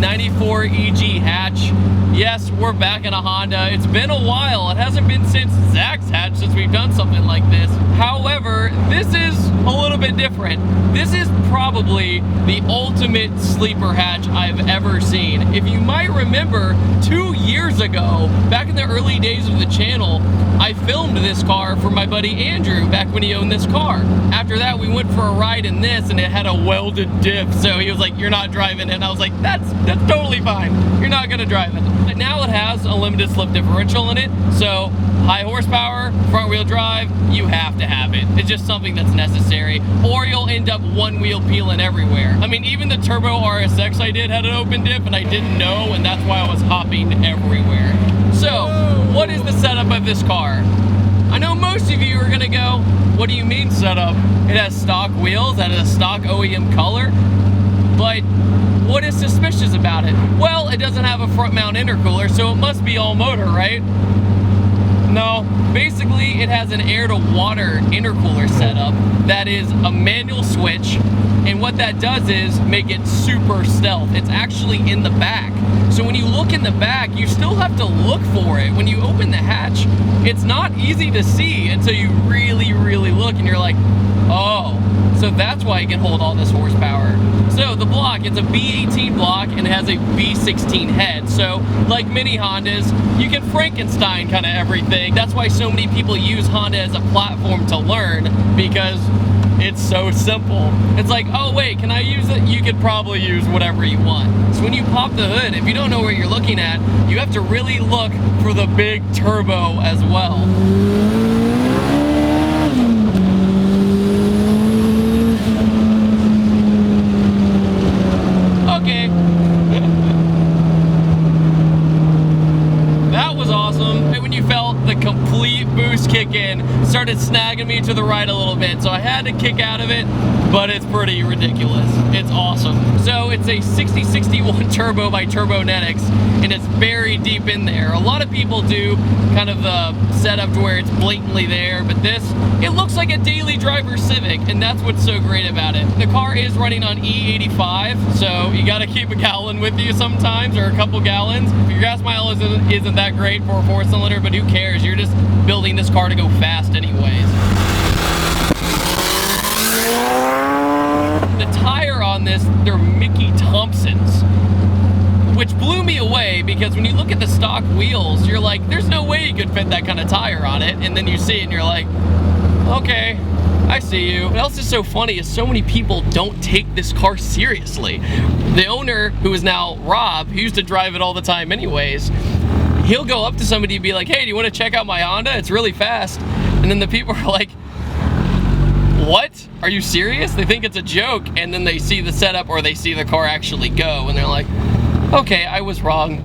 94 EG hatch. Yes, we're back in a Honda. It's been a while. It hasn't been since Zach's hatch since we've done something like this. However, this is a little bit different. This is probably the ultimate sleeper hatch I've ever seen. If you might remember, 2 years ago, back in the early days of the channel, I filmed this car for my buddy Andrew back when he owned this car. After that, we went for a ride in this and it had a welded diff. So he was like, "You're not driving it." And I was like, that's totally fine. You're not gonna drive it. But now it has a limited slip differential in it. So high horsepower, front wheel drive, you have to have it. It's just something that's necessary, or you'll end up one wheel peeling everywhere. I mean, even the Turbo RSX I did had an open diff and I didn't know, and that's why I was hopping everywhere. So, what is the setup of this car? I know most of you are gonna go, "What do you mean setup? It has stock wheels, that is a stock OEM color." But what is suspicious about it? Well, it doesn't have a front mount intercooler, so it must be all motor, right? No, basically it has an air to water intercooler setup that is a manual switch, and what that does is make it super stealth. It's actually in the back. So when you look in the back, you still have to look for it. When you open the hatch, it's not easy to see until you really, really look and you're like, oh, so that's why it can hold all this horsepower. So the block, it's a B18 block and it has a B16 head. So like many Hondas, you can Frankenstein kind of everything. That's why so many people use Honda as a platform to learn, because it's so simple. It's like, oh wait, can I use it? You could probably use whatever you want. So when you pop the hood, if you don't know what you're looking at, you have to really look for the big turbo as well. Okay. That was awesome. When you felt the complete boost kick in, started snagging me to the right a little bit, so I had to kick out of it, but it's pretty ridiculous. It's awesome. So it's a 6061 turbo by Turbonetics, and it's buried deep in there. A lot of people do kind of the setup to where it's blatantly there, but this, it looks like a daily driver Civic, and that's what's so great about it. The car is running on E85, so you gotta keep a gallon with you sometimes, or a couple gallons. Your gas mile isn't that great for a 4-cylinder, but who cares? You're just building this car to go fast anyways. The tire on this, they're Mickey Thompsons, which blew me away, because when you look at the stock wheels, you're like, there's no way you could fit that kind of tire on it, and then you see it and you're like, okay, I see you. What else is so funny is so many people don't take this car seriously. The owner, who is now Rob, who used to drive it all the time anyways, he'll go up to somebody and be like, "Hey, do you want to check out my Honda? It's really fast." And then the people are like, "What? Are you serious?" They think it's a joke, and then they see the setup or they see the car actually go, and they're like, okay, I was wrong.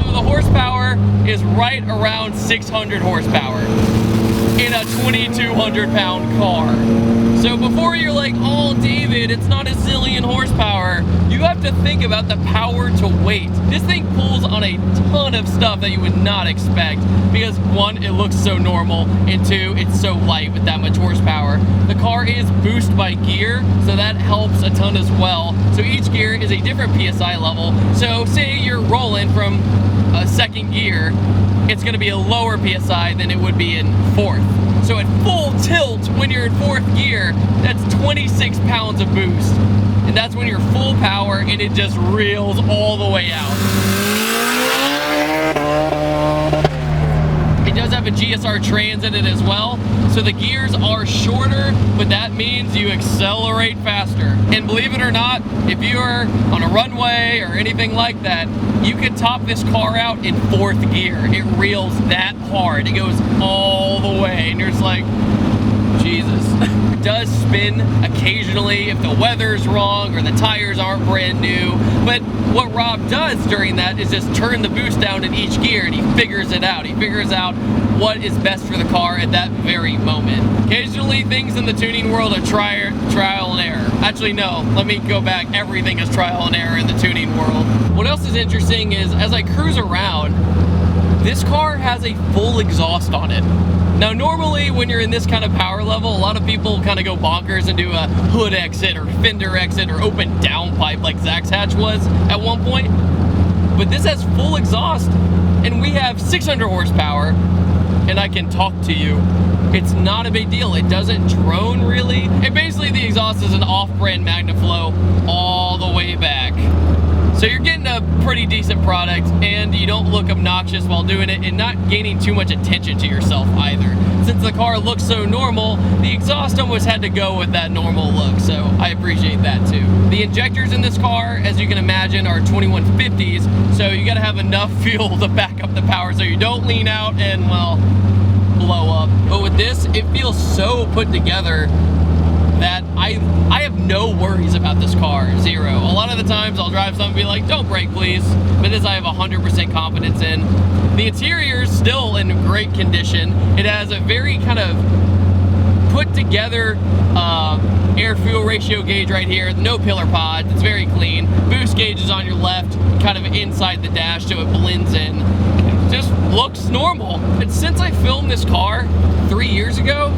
So the horsepower is right around 600 horsepower in a 2,200 pound car. So before you're like, oh David, it's not a zillion horsepower, you have to think about the power to weight. This thing pulls on a ton of stuff that you would not expect, because one, it looks so normal, and two, it's so light with that much horsepower. The car is boosted by gear, so that helps a ton as well. So each gear is a different PSI level. So say you're rolling from a second gear, it's gonna be a lower PSI than it would be in fourth. So at full tilt, when you're in fourth gear, that's 26 pounds of boost. And that's when you're full power and it just reels all the way out. It does have a GSR trans in it as well. So the gears are shorter, but that means you accelerate faster. And believe it or not, if you're on a runway or anything like that, you can top this car out in fourth gear. It reels that hard. It goes all the way. And you're just like, Jesus. It does spin occasionally if the weather's wrong or the tires aren't brand new. But what Rob does during that is just turn the boost down in each gear, and he figures it out. He figures out what is best for the car at that very moment. Occasionally things in the tuning world are trial and error. Actually, no, let me go back. Everything is trial and error in the tuning world. What else is interesting is, as I cruise around, this car has a full exhaust on it. Now, normally when you're in this kind of power level, a lot of people kind of go bonkers and do a hood exit or fender exit or open downpipe like Zach's hatch was at one point. But this has full exhaust, and we have 600 horsepower, and I can talk to you. It's not a big deal. It doesn't drone really. And basically the exhaust is an off-brand MagnaFlow all the way back. So you're getting a pretty decent product, and you don't look obnoxious while doing it, and not gaining too much attention to yourself either. Since the car looks so normal, the exhaust almost had to go with that normal look, so I appreciate that too. The injectors in this car, as you can imagine, are 2150s, so you gotta have enough fuel to back up the power so you don't lean out and, well, blow up. But with this, it feels so put together that I have no worries about this car, zero. A lot of the times I'll drive something and be like, don't brake please, but this I have 100% confidence in. The interior is still in great condition. It has a very kind of put together air-fuel ratio gauge right here, no pillar pods, it's very clean. Boost gauge is on your left, kind of inside the dash so it blends in. It just looks normal. And since I filmed this car 3 years ago,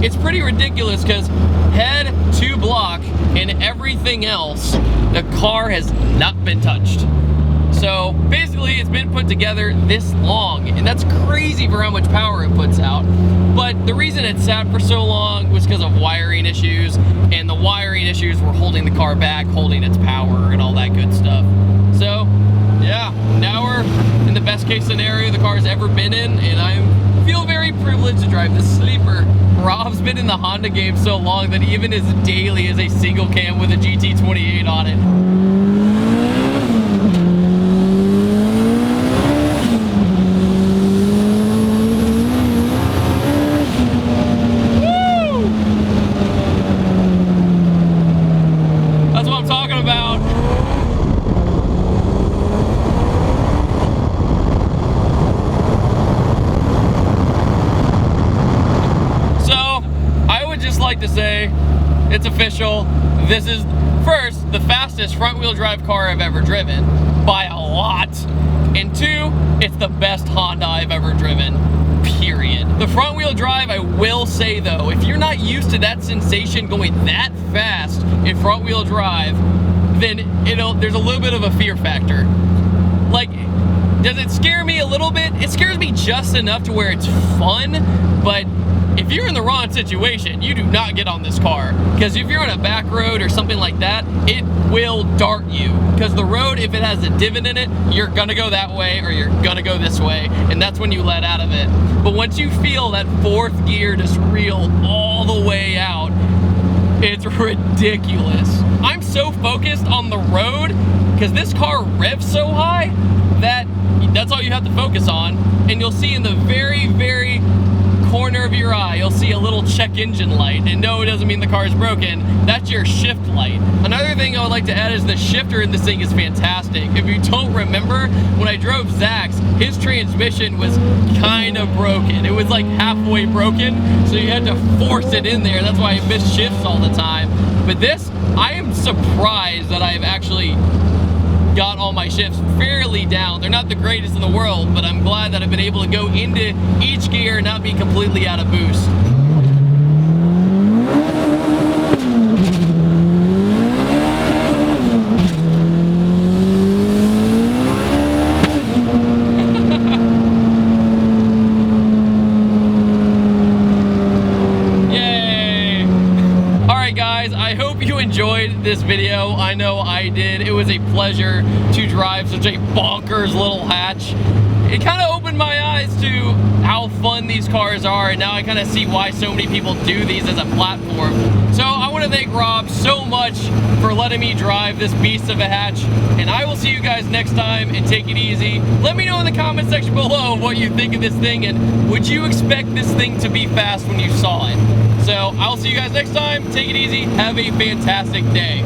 it's pretty ridiculous because head to block and everything else, the car has not been touched. So basically it's been put together this long, and that's crazy for how much power it puts out. But the reason it sat for so long was because of wiring issues, and the wiring issues were holding the car back, holding its power and all that good stuff. So yeah, now we're in the best case scenario the car's ever been in, and I feel very privileged to drive this sleeper. Rob's been in the Honda game so long that even his daily is a single cam with a GT28 on it. Woo! That's what I'm talking about. Like to say it's official. This is first the fastest front wheel drive car I've ever driven by a lot, and two, it's the best Honda I've ever driven, period. The front wheel drive, I will say though, if you're not used to that sensation going that fast in front wheel drive, then there's a little bit of a fear factor. Like, does it scare me a little bit? It scares me just enough to where it's fun, but if you're in the wrong situation, you do not get on this car. Because if you're on a back road or something like that, it will dart you. Because the road, if it has a divot in it, you're gonna go that way or you're gonna go this way, and that's when you let out of it. But once you feel that fourth gear just reel all the way out, it's ridiculous. I'm so focused on the road because this car revs so high that that's all you have to focus on. And you'll see in the very, very corner of your eye, you'll see a little check engine light, and no, it doesn't mean the car is broken. That's your shift light. Another thing I would like to add is the shifter in this thing is fantastic. If you don't remember, when I drove Zach's, his transmission was kind of broken. It was like halfway broken, so you had to force it in there. That's why I missed shifts all the time. But this, I am surprised that I've actually got all my shifts fairly down. They're not the greatest in the world, but I'm glad that I've been able to go into each gear and not be completely out of boost. Yay! Alright guys, I hope you enjoyed this video. I know I did. It was a pleasure to drive such a bonkers little hatch. It kind of opened my eyes to how fun these cars are, and now I kind of see why so many people do these as a platform. So I want to thank Rob so much for letting me drive this beast of a hatch, and I will see you guys next time, and take it easy. Let me know in the comment section below what you think of this thing, and would you expect this thing to be fast when you saw it? So I'll see you guys next time. Take it easy. Have a fantastic day.